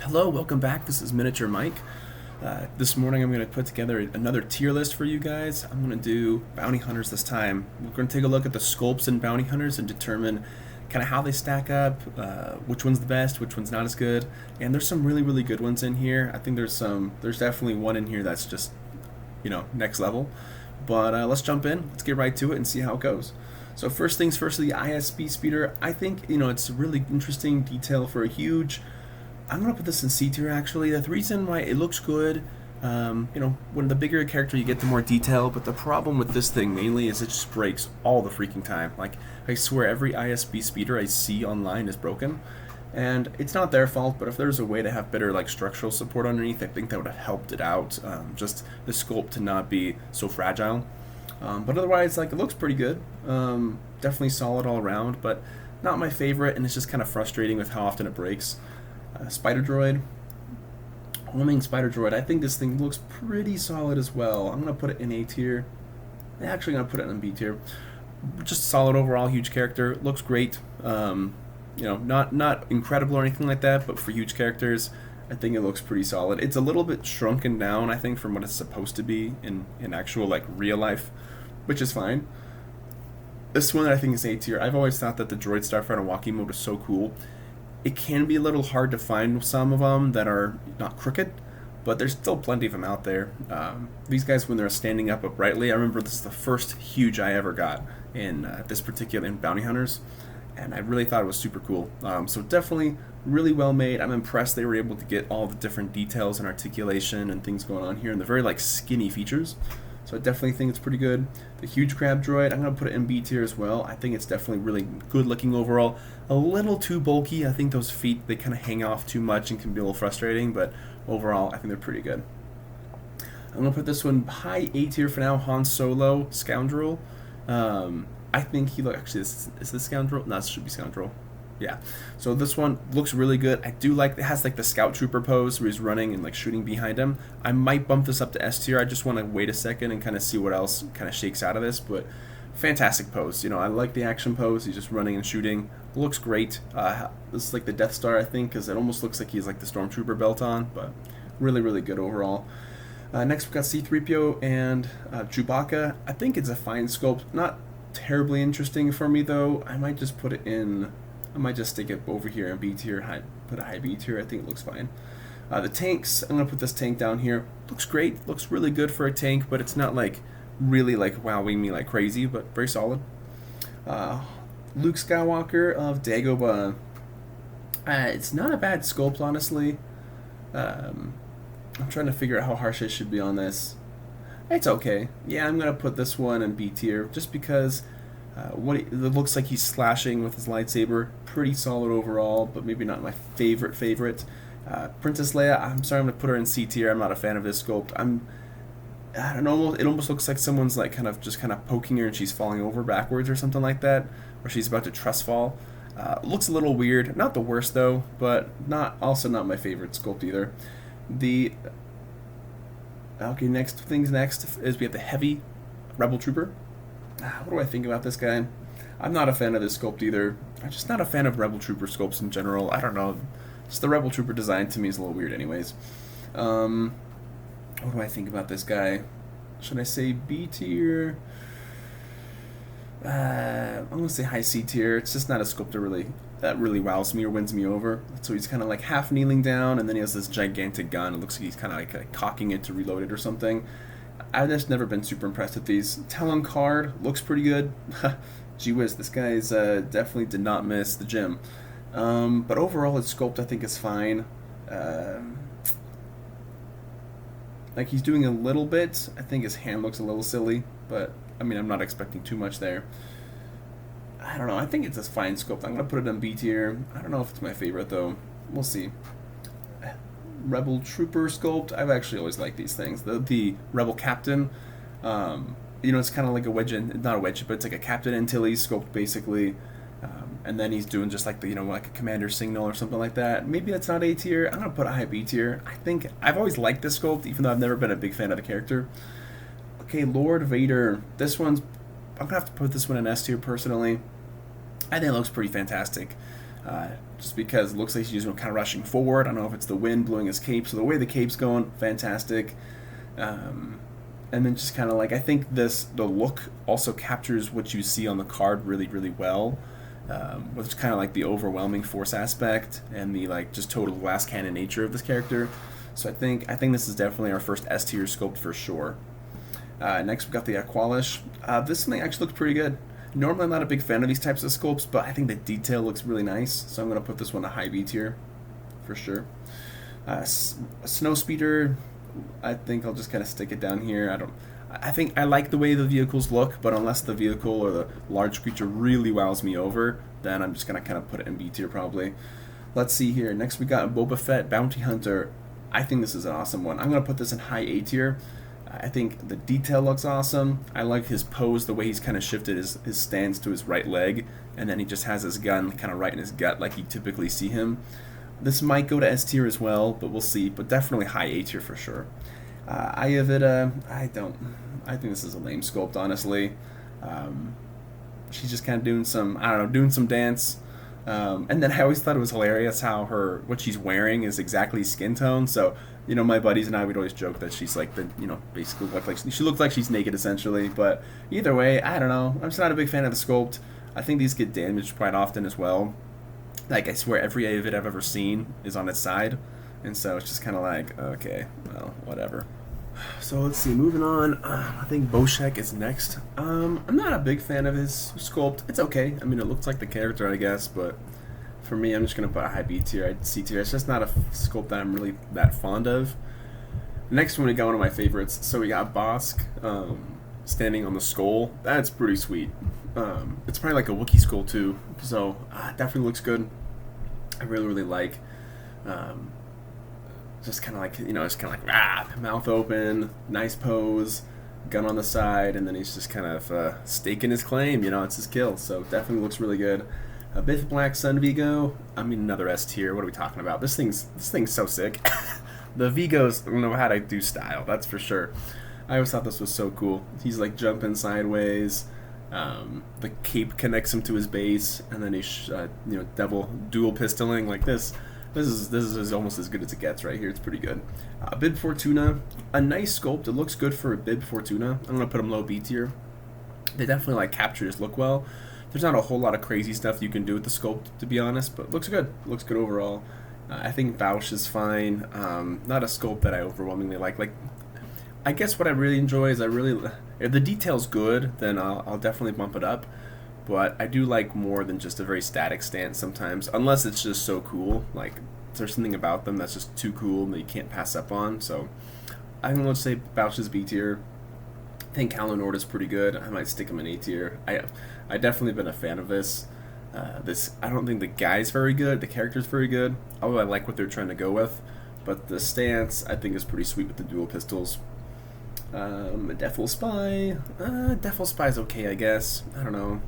Hello, welcome back. This is Miniature Mike. This morning I'm going to put together another tier list for you guys. I'm going to do bounty hunters this time. We're going to take a look at the sculpts and bounty hunters and determine kind of how they stack up, which one's the best, which one's not as good. And there's some really good ones in here. I think there's definitely one in here that's just, next level. But let's jump in. Let's get right to it and see how it goes. So first things first, the ISB speeder. I think, it's a really interesting detail for a huge. I'm going to put this in C tier actually. The reason why it looks good, when the bigger a character you get, the more detail, but the problem with this thing mainly is it just breaks all the freaking time. Like, I swear every ISB speeder I see online is broken, and it's not their fault, but if there's a way to have better like structural support underneath, I think that would have helped it out, just the sculpt to not be so fragile. But otherwise, like, it looks pretty good. Definitely solid all around, but not my favorite, and it's just kind of frustrating with how often it breaks. Spider Droid. Homing Spider Droid. I think this thing looks pretty solid as well. I'm going to put it in A tier. I'm actually going to put it in B tier. Just solid overall, huge character. Looks great. Not incredible or anything like that, but for huge characters, I think it looks pretty solid. It's a little bit shrunken down, I think, from what it's supposed to be in actual like real life, which is fine. This one I think is A tier. I've always thought that the Droid Starfighter walking mode was so cool. It can be a little hard to find some of them that are not crooked, but there's still plenty of them out there. These guys, when they're standing up uprightly, I remember this is the first huge I ever got in in Bounty Hunters, and I really thought it was super cool. So definitely really well made. I'm impressed they were able to get all the different details and articulation and things going on here, and the very like skinny features. So I definitely think it's pretty good. The huge crab droid, I'm going to put it in B tier as well. I think it's definitely really good looking overall. A little too bulky. I think those feet, they kind of hang off too much and can be a little frustrating, but overall, I think they're pretty good. I'm going to put this one high A tier for now. Han Solo, Scoundrel. I think actually, is this Scoundrel? No, this should be Scoundrel. Yeah. So this one looks really good. I do like it has like the scout trooper pose where he's running and like shooting behind him. I might bump this up to S tier. I just want to wait a second and kind of see what else kind of shakes out of this, but fantastic pose. I like the action pose. He's just running and shooting. Looks great. This is like the Death Star, I think, because it almost looks like he's like the Stormtrooper belt on, but really good overall. Next we've got C-3PO and Chewbacca. I think it's a fine sculpt. Not terribly interesting for me though. I might just put it in. I might just stick it over here in B tier, put a high B tier. I think it looks fine. The tanks, I'm going to put this tank down here. Looks great. Looks really good for a tank, but it's not like really like wowing me like crazy, but very solid. Luke Skywalker of Dagobah. It's not a bad sculpt, honestly. I'm trying to figure out how harsh I should be on this. It's okay. Yeah, I'm going to put this one in B tier just because it looks like he's slashing with his lightsaber. Pretty solid overall, but maybe not my favorite. Princess Leia, I'm sorry, I'm going to put her in C tier. I'm not a fan of this sculpt. I don't know, it almost looks like someone's like kind of poking her and she's falling over backwards or something like that, or she's about to trust fall. Looks a little weird. Not the worst though, but not my favorite sculpt either. Next is we have the heavy Rebel Trooper. What do I think about this guy? I'm not a fan of this sculpt either. I'm just not a fan of Rebel Trooper sculpts in general. I don't know. Just the Rebel Trooper design to me is a little weird anyways. What do I think about this guy? Should I say B tier? I'm going to say high C tier. It's just not a sculpt that really wows me or wins me over. So he's kind of like half kneeling down, and then he has this gigantic gun. It looks like he's kind of like cocking it to reload it or something. I've just never been super impressed with these. Talon Card looks pretty good. Gee whiz, this guy's definitely did not miss the gym. But overall, his sculpt I think is fine. Like he's doing a little bit. I think his hand looks a little silly, but I mean I'm not expecting too much there. I don't know. I think it's a fine sculpt. I'm gonna put it in B tier. I don't know if it's my favorite though. We'll see. Rebel Trooper sculpt. I've actually always liked these things. The Rebel Captain, it's kind of like not a wedge, but it's like a Captain Antilles sculpt basically. And then he's doing just like like a commander signal or something like that. Maybe that's not A tier. I'm gonna put a high B tier. I think I've always liked this sculpt, even though I've never been a big fan of the character. Okay, Lord Vader. I'm gonna have to put this one in S tier personally. I think it looks pretty fantastic. just because it looks like he's kind of rushing forward. I don't know if it's the wind blowing his cape. So the way the cape's going, fantastic. And then just kind of like, I think the look also captures what you see on the card really, really well. With kind of like the overwhelming force aspect and the like just total glass cannon nature of this character. So I think this is definitely our first S tier sculpt for sure. Next we've got the Aqualish. This thing actually looks pretty good. Normally I'm not a big fan of these types of sculpts, but I think the detail looks really nice, so I'm going to put this one a high B tier for sure. Snow Speeder, I think I'll just kind of stick it down here. I think I like the way the vehicles look, but unless the vehicle or the large creature really wows me over, then I'm just going to kind of put it in B tier probably. Let's see here. Next we got Boba Fett Bounty Hunter. I think this is an awesome one. I'm going to put this in high A tier. I think the detail looks awesome. I like his pose, the way he's kind of shifted his stance to his right leg, and then he just has his gun kind of right in his gut like you typically see him. This might go to S tier as well, but we'll see. But definitely high A tier for sure. Ayurveda, I think this is a lame sculpt, honestly. She's just kind of doing some dance. And then I always thought it was hilarious how what she's wearing is exactly skin tone. So, my buddies and I would always joke that she's like basically she looks like she's naked essentially. But either way, I don't know. I'm just not a big fan of the sculpt. I think these get damaged quite often as well. Like, I swear every Avid I've ever seen is on its side. And so it's just kind of like, okay, well, whatever. So let's see, moving on. I think Boshek is next. I'm not a big fan of his sculpt. It's okay. I mean, it looks like the character, I guess, but for me, I'm just going to put a high B tier, C tier. It's just not a sculpt that I'm really that fond of. Next one, we got one of my favorites. So we got Bosk standing on the skull. That's pretty sweet. It's probably like a Wookiee skull too, so it definitely looks good. I really, really like. Just kind of like, it's kind of like, mouth open, nice pose, gun on the side, and then he's just kind of staking his claim, it's his kill, so definitely looks really good. A Biff Black Sun Vigo, I mean, another S tier, what are we talking about? This thing's so sick. The Vigos know how to do style, that's for sure. I always thought this was so cool. He's like jumping sideways, the cape connects him to his base, and then he's, dual pistoling like this. This is almost as good as it gets right here. It's pretty good. Bib Fortuna, a nice sculpt. It looks good for a Bib Fortuna. I'm gonna put him low B tier. They definitely capture his look well. There's not a whole lot of crazy stuff you can do with the sculpt, to be honest, but looks good. Looks good overall. I think Bausch is fine. Not a sculpt that I overwhelmingly like. I guess what I really enjoy is if the detail's good, then I'll definitely bump it up. But I do like more than just a very static stance sometimes, unless it's just so cool. Like, there's something about them that's just too cool that you can't pass up on. So I'm going to say Bausch's B tier. I think Kalanord is pretty good. I might stick him in A tier. I definitely been a fan of this. I don't think the guy's very good. The character's very good, although I like what they're trying to go with. But the stance, I think, is pretty sweet with the dual pistols. Defil Spy. Defil Spy's okay, I guess. I don't know.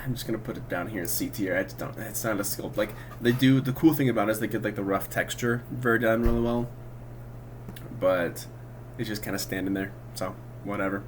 I'm just gonna put it down here in C tier. I just don't. It's not a sculpt. Like, the cool thing about it is they get like the rough texture very done really well, but it's just kind of standing there. So whatever.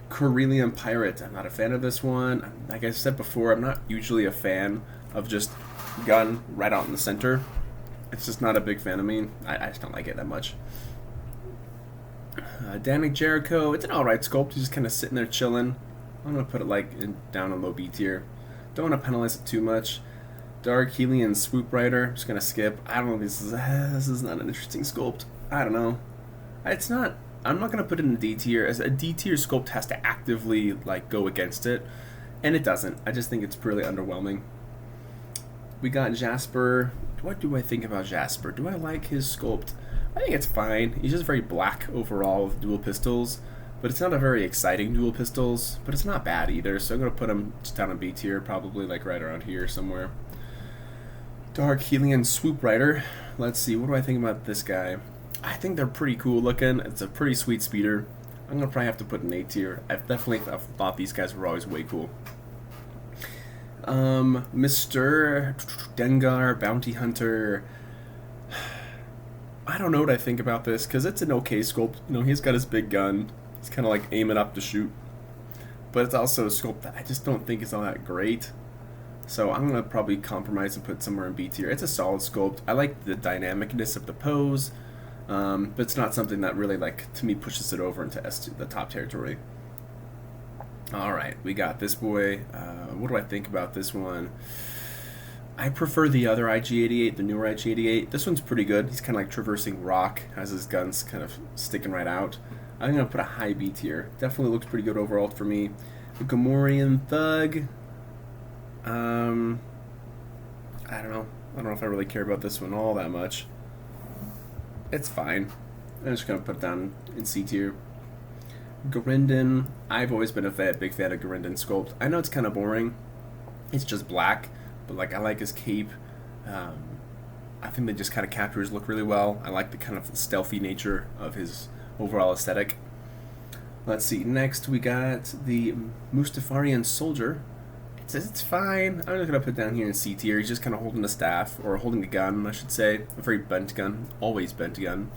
Corellian Pirate. I'm not a fan of this one. Like I said before, I'm not usually a fan of just gun right out in the center. It's just not a big fan of me. I just don't like it that much. Danik Jericho. It's an alright sculpt. He's just kind of sitting there chilling. I'm going to put it down on low B tier. Don't want to penalize it too much. Dark Helian Swoop Rider. I'm just going to skip. I don't know if this is not an interesting sculpt. I don't know. It's not. I'm not going to put it in D tier, as a D tier sculpt has to actively go against it, and it doesn't. I just think it's pretty underwhelming. We got Jasper. What do I think about Jasper? Do I like his sculpt? I think it's fine. He's just very black overall with dual pistols. But it's not a very exciting dual pistols, but it's not bad either, so I'm going to put him just down in B tier, probably right around here somewhere. Dark Helian Swoop Rider. Let's see, what do I think about this guy? I think they're pretty cool looking. It's a pretty sweet speeder. I'm going to probably have to put an A tier. I've thought these guys were always way cool. Mr. Dengar Bounty Hunter. I don't know what I think about this, because it's an okay sculpt. He's got his big gun. It's kind of aiming up to shoot. But it's also a sculpt that I just don't think is all that great. So I'm going to probably compromise and put somewhere in B tier. It's a solid sculpt. I like the dynamicness of the pose, but it's not something that really, like, to me, pushes it over into the top territory. All right, we got this boy. What do I think about this one? I prefer the other IG-88, the newer IG-88. This one's pretty good. He's kind of like traversing rock, has his guns kind of sticking right out. I'm going to put a high B tier. Definitely looks pretty good overall for me. The Gamorrean Thug. I don't know. I don't know if I really care about this one all that much. It's fine. I'm just going to put it down in C tier. Garindin. I've always been a big fan of Garindin sculpt. I know it's kind of boring. It's just black, but like I like his cape. I think they just kind of capture his look really well. I like the kind of stealthy nature of his overall aesthetic. Let's see. Next, we got the Mustafarian Soldier. It's fine. I'm just gonna put it down here in C tier. He's just kind of holding a staff, or holding a gun, I should say. A very bent gun, always bent gun.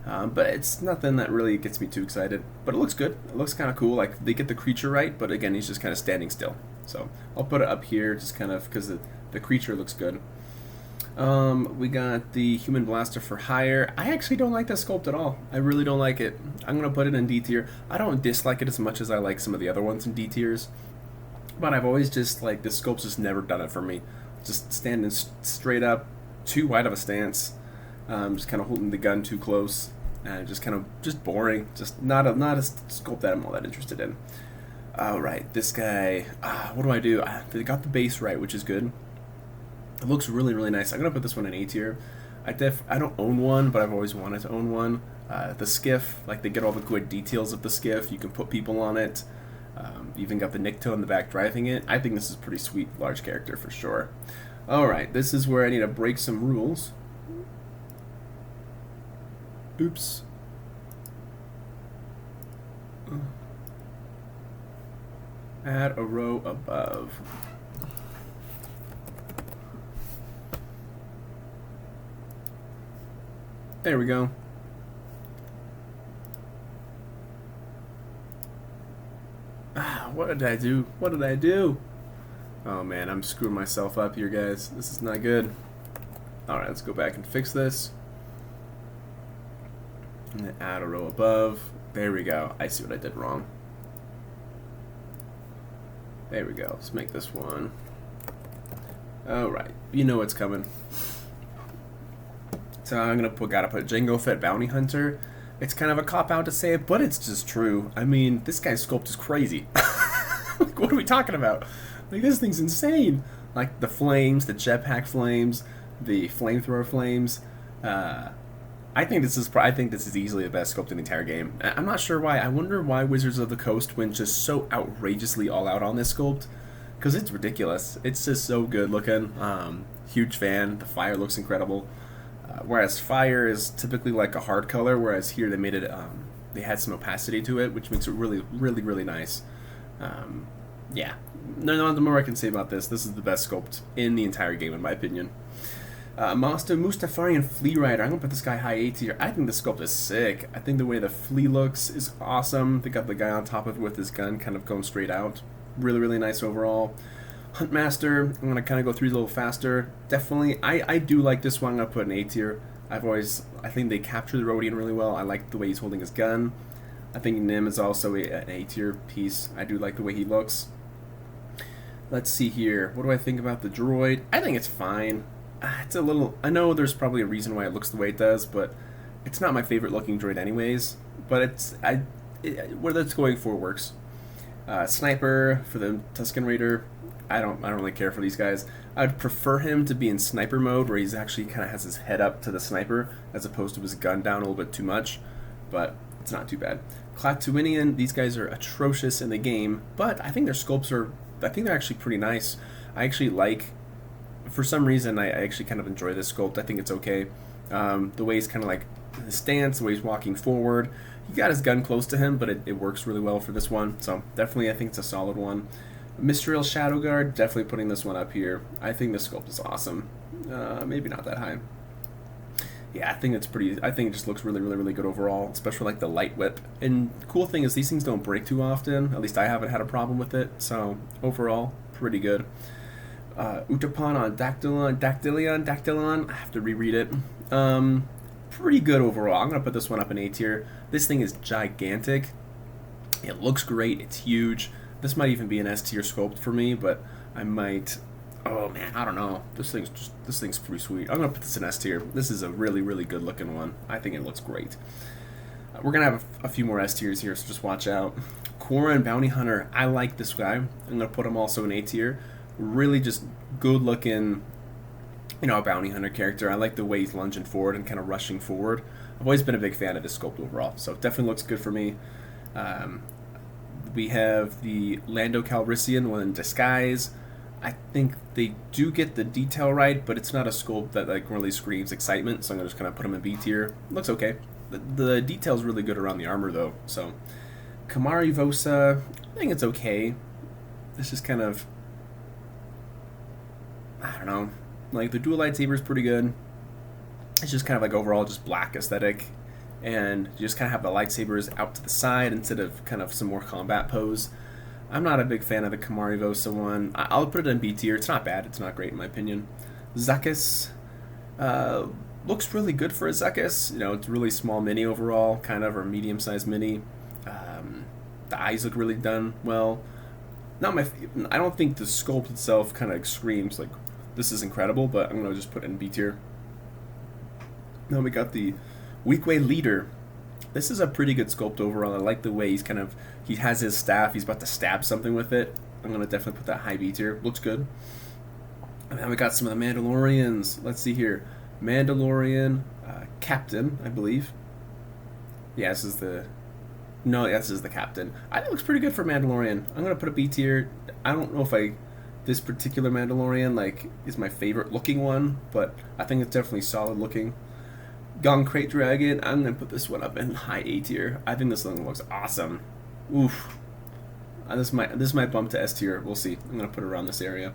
But it's nothing that really gets me too excited. But it looks good. It looks kind of cool. Like, they get the creature right, but again, he's just kind of standing still. So I'll put it up here, just kind of because the creature looks good. We got the Human Blaster for Hire. I actually don't like that sculpt at all. I really don't like it. I'm gonna put it in D tier. I don't dislike it as much as I like some of the other ones in D tiers. But I've always just, like, this sculpt's just never done it for me. Just standing straight up, too wide of a stance. Just kind of holding the gun too close. And just kind of, just boring. Just not a sculpt that I'm all that interested in. Alright, this guy, what do? They got the base right, which is good. It looks really, really nice. I'm going to put this one in A tier. I don't own one, but I've always wanted to own one. The skiff, like, they get all the good details of the skiff. You can put people on it. Even got the Nikto in the back driving it. I think this is pretty sweet, large character for sure. Alright, this is where I need to break some rules. Oops. Add a row above. There we go. What did I do? What did I do? Oh man, I'm screwing myself up here, guys. This is not good. Alright, let's go back and fix this. And then add a row above. There we go. I see what I did wrong. There we go. Let's make this one. Alright, you know what's coming. So I'm gotta put Jango Fett Bounty Hunter. It's kind of a cop-out to say it, but it's just true. I mean, this guy's sculpt is crazy. Like, what are we talking about? Like, this thing's insane. Like, the flames, the jetpack flames, the flamethrower flames. I think this is easily the best sculpt in the entire game. I'm not sure why. I wonder why Wizards of the Coast went just so outrageously all out on this sculpt. Because it's ridiculous. It's just so good looking. Huge fan. The fire looks incredible. Whereas fire is typically like a hard color, whereas here they made it, they had some opacity to it, which makes it really, really, really nice. Yeah, no more I can say about this. This is the best sculpt in the entire game, in my opinion. Mustafarian Flea Rider. I'm gonna put this guy high A tier. I think the sculpt is sick. I think the way the flea looks is awesome. They got the guy on top of it with his gun kind of going straight out. Really, really nice overall. Huntmaster, I'm gonna kind of go through these a little faster. Definitely, I do like this one. I'm gonna put an A tier. I think they capture the Rodian really well. I like the way he's holding his gun. I think Nim is also an A tier piece. I do like the way he looks. Let's see here. What do I think about the droid? I think it's fine. It's a little. I know there's probably a reason why it looks the way it does, but it's not my favorite looking droid anyways. But what it's going for works. Sniper for the Tusken Raider. I don't really care for these guys. I'd prefer him to be in sniper mode, where he's actually kind of has his head up to the sniper, as opposed to his gun down a little bit too much. But it's not too bad. Klaatuinian, these guys are atrocious in the game, but I think their sculpts are. I think they're actually pretty nice. I actually like. For some reason, I actually kind of enjoy this sculpt. I think it's okay. The way he's kind of like his stance, the way he's walking forward. He got his gun close to him, but it works really well for this one. So definitely, I think it's a solid one. Mystriel Shadow Guard, definitely putting this one up here. I think this sculpt is awesome. Maybe not that high. Yeah, I think it's pretty. I think it just looks really, really, really good overall, especially like the light whip. And the cool thing is these things don't break too often. At least I haven't had a problem with it. So overall, pretty good. Utapon on Dactylion. I have to reread it. Pretty good overall. I'm gonna put this one up in A tier. This thing is gigantic. It looks great. It's huge. This might even be an S tier sculpt for me, but I might. Oh man, I don't know. This thing's pretty sweet. I'm gonna put this in S tier. This is a really good looking one. I think it looks great. We're gonna have a few more S tiers here, so just watch out. Quora Bounty Hunter. I like this guy. I'm gonna put him also in A tier. Really just good looking, a bounty hunter character. I like the way he's lunging forward and kind of rushing forward. I've always been a big fan of his sculpt overall, so it definitely looks good for me. We have the Lando Calrissian one in disguise. I think they do get the detail right, but it's not a sculpt that like really screams excitement, so I'm gonna just kind of put him in B tier. Looks okay. The detail's really good around the armor though. So Kamari Vosa, I think it's okay. This is kind of, I don't know, like the dual lightsaber is pretty good. It's just kind of like overall just black aesthetic, and you just kind of have the lightsabers out to the side instead of kind of some more combat pose. I'm not a big fan of the Kamari Vosa one. I'll put it in B tier. It's not bad. It's not great in my opinion. Zuckuss looks really good for a Zuckuss. It's really small mini overall, kind of, or medium-sized mini. The eyes look really done well. I don't think the sculpt itself kind of screams like this is incredible, but I'm gonna just put it in B tier. Now we got the Weequay Leader. This is a pretty good sculpt overall. I like the way he has his staff. He's about to stab something with it. I'm gonna definitely put that high B tier. Looks good. And then we got some of the Mandalorians. Let's see here. Mandalorian Captain, I believe. Yeah, this is the Captain. I think it looks pretty good for Mandalorian. I'm gonna put a B tier. I don't know if this particular Mandalorian is my favorite looking one, but I think it's definitely solid looking. Gong Crate Dragon. I'm gonna put this one up in high A tier. I think this one looks awesome. Oof. This might bump to S tier. We'll see. I'm gonna put it around this area.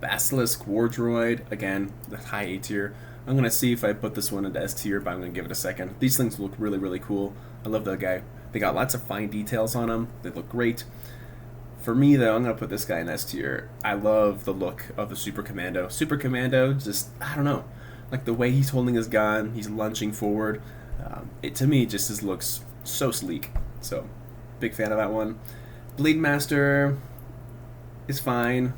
Basilisk War Droid. Again, the high A tier. I'm gonna see if I put this one into S tier, but I'm gonna give it a second. These things look really cool. I love that guy. They got lots of fine details on them. They look great. For me, though, I'm going to put this guy in S tier. I love the look of the Super Commando. Super Commando, just, I don't know. Like the way he's holding his gun, he's lunging forward. To me, just looks so sleek. So, big fan of that one. Blade Master is fine.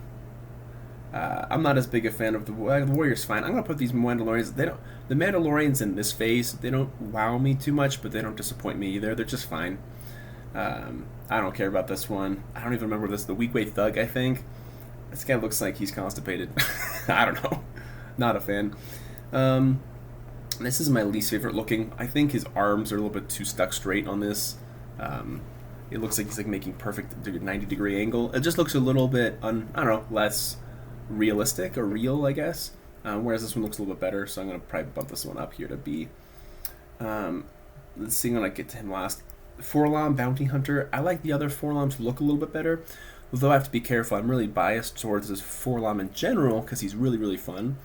I'm not as big a fan of the Warrior's fine. I'm going to put these Mandalorians. The Mandalorians in this phase, they don't wow me too much, but they don't disappoint me either. They're just fine. I don't care about this one. I don't even remember this. The Weequay Thug, I think. This guy looks like he's constipated. I don't know. Not a fan. This is my least favorite looking. I think his arms are a little bit too stuck straight on this. It looks like he's making perfect 90-degree angle. It just looks a little bit, I don't know, less realistic or real, I guess. Whereas this one looks a little bit better, so I'm going to probably bump this one up here to B. Let's see when I get to him last. Forlom Bounty Hunter. I like the other Forloms look a little bit better, although I have to be careful. I'm really biased towards this Forlom in general because he's really fun.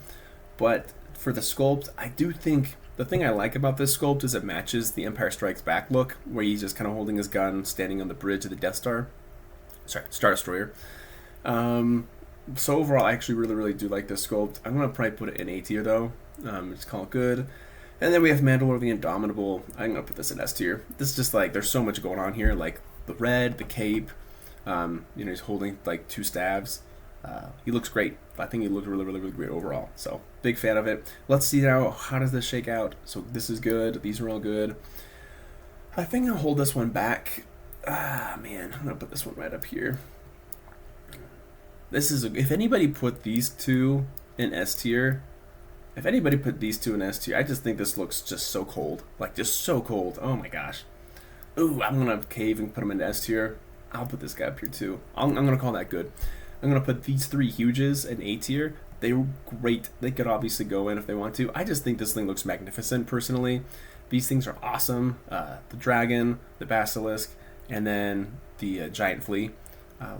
But for the sculpt, I do think the thing I like about this sculpt is it matches the Empire Strikes Back look, where he's just kind of holding his gun, standing on the bridge of the Death Star. Sorry, Star Destroyer. So overall, I actually really do like this sculpt. I'm gonna probably put it in A tier though. Just call it good. And then we have Mandalore the Indomitable. I'm going to put this in S tier. This is just there's so much going on here. Like the red, the cape. He's holding two stabs. He looks great. I think he looked really great overall. So, big fan of it. Let's see now, how does this shake out? So, this is good. These are all good. I think I'll hold this one back. Man, I'm going to put this one right up here. If anybody put these two in S tier, I just think this looks just so cold. Just so cold. Oh my gosh. Ooh, I'm going to cave and put them into S tier. I'll put this guy up here too. I'm going to call that good. I'm going to put these three huges in A tier. They're great. They could obviously go in if they want to. I just think this thing looks magnificent personally. These things are awesome. The dragon, the basilisk, and then the giant flea.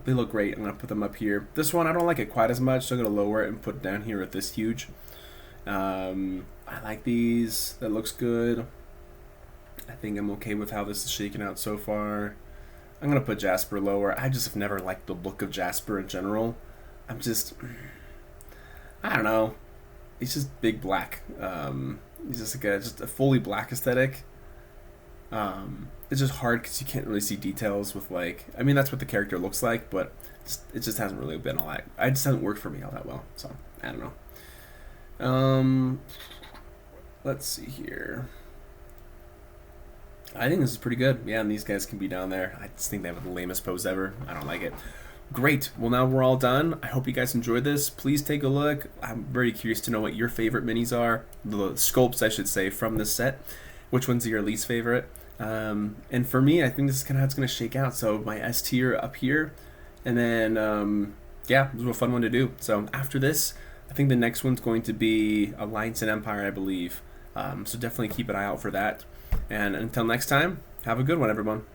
They look great. I'm going to put them up here. This one, I don't like it quite as much, so I'm going to lower it and put it down here at this huge. I like these. That looks good. I think I'm okay with how this is shaking out so far. I'm going to put Jasper lower. I just have never liked the look of Jasper in general. I'm just, I don't know. He's just big black. He's just like just a fully black aesthetic. It's just hard because you can't really see details with like. I mean, that's what the character looks like, but it just hasn't really been all that. It just hasn't worked for me all that well. So I don't know. Let's see here. I think this is pretty good. Yeah, and these guys can be down there. I just think they have the lamest pose ever. I don't like it. Great. Well, now we're all done. I hope you guys enjoyed this. Please take a look. I'm very curious to know what your favorite minis are. The sculpts, I should say, from this set. Which ones are your least favorite? And for me, I think this is kind of how it's going to shake out. So my S tier up here. And then, yeah, this was a fun one to do. So after this, I think the next one's going to be Alliance and Empire, I believe. So definitely keep an eye out for that. And until next time, have a good one, everyone.